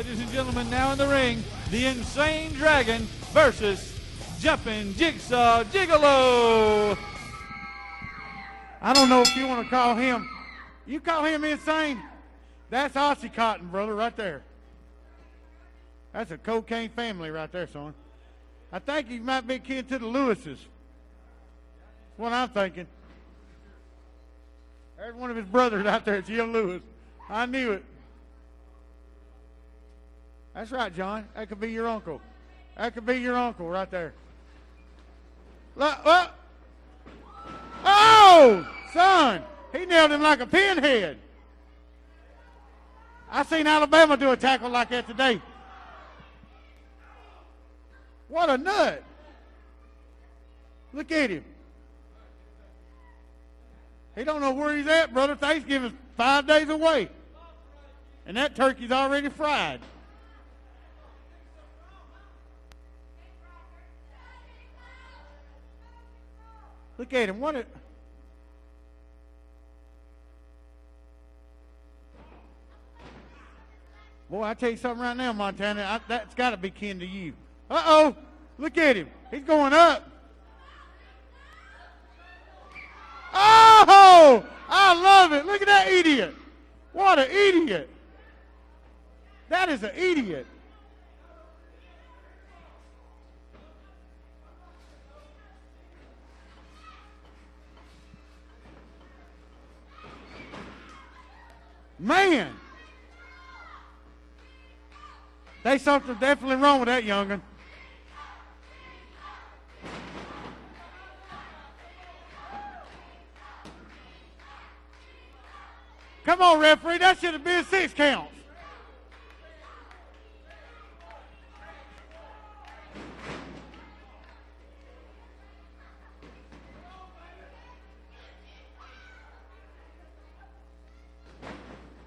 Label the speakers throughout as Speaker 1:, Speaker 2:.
Speaker 1: Ladies and gentlemen, now in the ring, the Insane Dragon versus Jumping Jigsaw Jigalow.
Speaker 2: I don't know if you want to call him. You call him insane? That's Oxycontin, brother, right there. That's a cocaine family right there, son. I think he might be kin to the Lewises. That's what I'm thinking. There's one of his brothers out there. It's Jim Lewis. I knew it. That's right, John. That could be your uncle. That could be your uncle right there. Look, look. Oh, son. He nailed him like a pinhead. I seen Alabama do a tackle like that today. What a nut. Look at him. He don't know where he's at, brother. Thanksgiving's 5 days away. And that turkey's already fried. Look at him. What a... Boy, I tell you something right now, Montana. That's got to be kin to you. Uh-oh. Look at him. He's going up. Oh! I love it. Look at that idiot. What an idiot. That is an idiot. Man. There's something definitely wrong with that young'un. Come on, referee. That should have been 6 counts.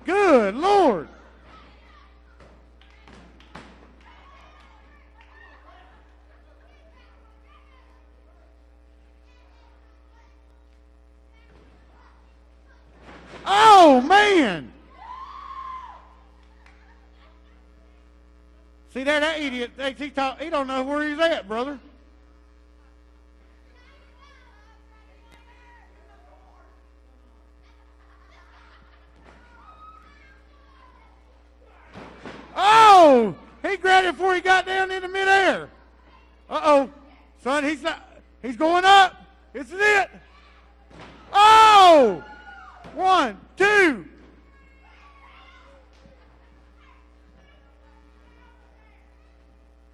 Speaker 2: Good Lord. Oh, man. See there, that idiot thinks he don't know where he's at, brother. Oh, he grabbed it before he got down in the midair. Uh-oh. Son, he's going up. This is it. Oh! 1, 2.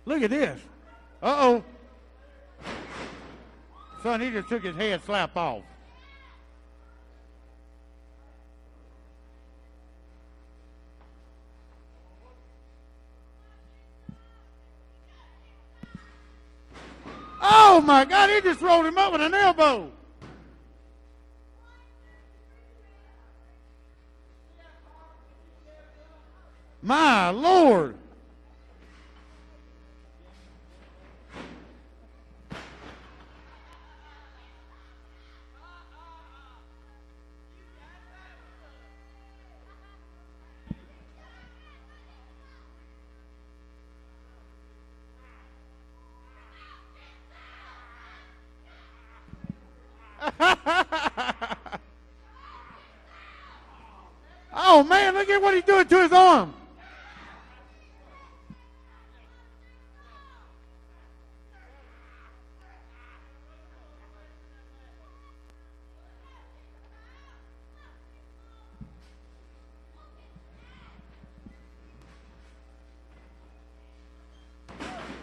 Speaker 2: Look at this. Uh-oh. Son, he just took his head slap off. Oh, my God, he just rolled him up with an elbow. My Lord. Oh, man, look at what he's doing to his arm.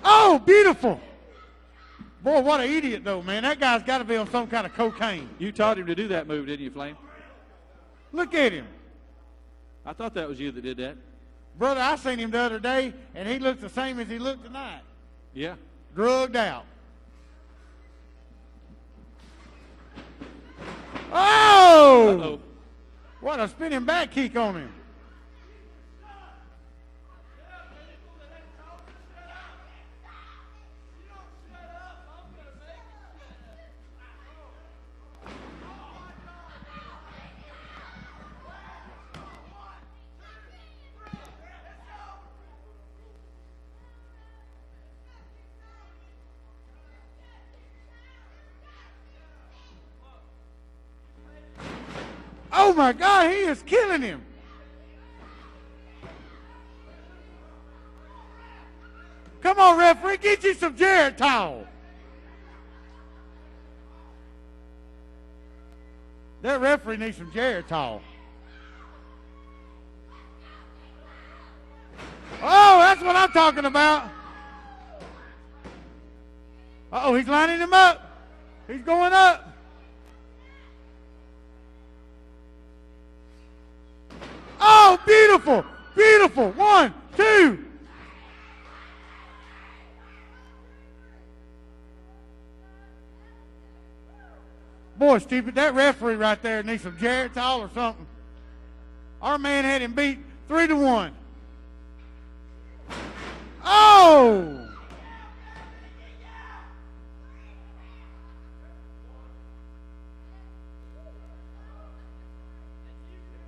Speaker 2: Oh, beautiful. Boy, what an idiot, though, man. That guy's got to be on some kind of cocaine.
Speaker 1: You taught him to do that move, didn't you, Flame?
Speaker 2: Look at him.
Speaker 1: I thought that was you that did that.
Speaker 2: Brother, I seen him the other day, and he looked the same as he looked tonight.
Speaker 1: Yeah.
Speaker 2: Drugged out. Oh!
Speaker 1: Uh-oh.
Speaker 2: What a spinning back kick on him. Oh, my God, he is killing him. Come on, referee, get you some Jarrett towel. That referee needs some Jarrett towel. Oh, that's what I'm talking about. Uh-oh, he's lining him up. He's going up. Oh, beautiful, beautiful. 1, 2. Boy, stupid, that referee right there needs some Jarrett towel or something. Our man had him beat 3-1. Oh!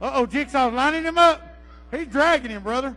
Speaker 2: Uh-oh, Jigsaw's lining him up. He's dragging him, brother.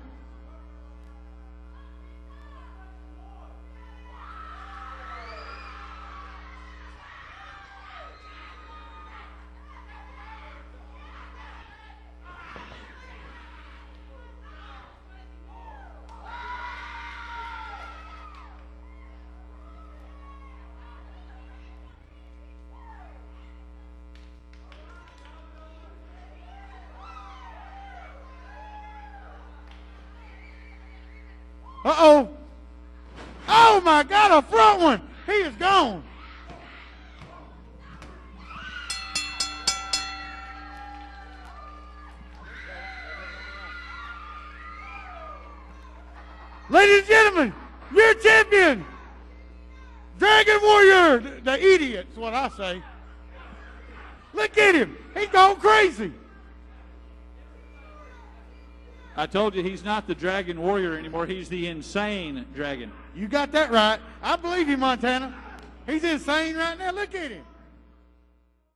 Speaker 2: Uh-oh. Oh, my God, a front one. He is gone. Ladies and gentlemen, your champion, Dragon Warrior, the idiot's what I say. Look at him. He's gone crazy.
Speaker 1: I told you he's not the Dragon Warrior anymore. He's the Insane Dragon.
Speaker 2: You got that right. I believe you, Montana. He's insane right now. Look at him.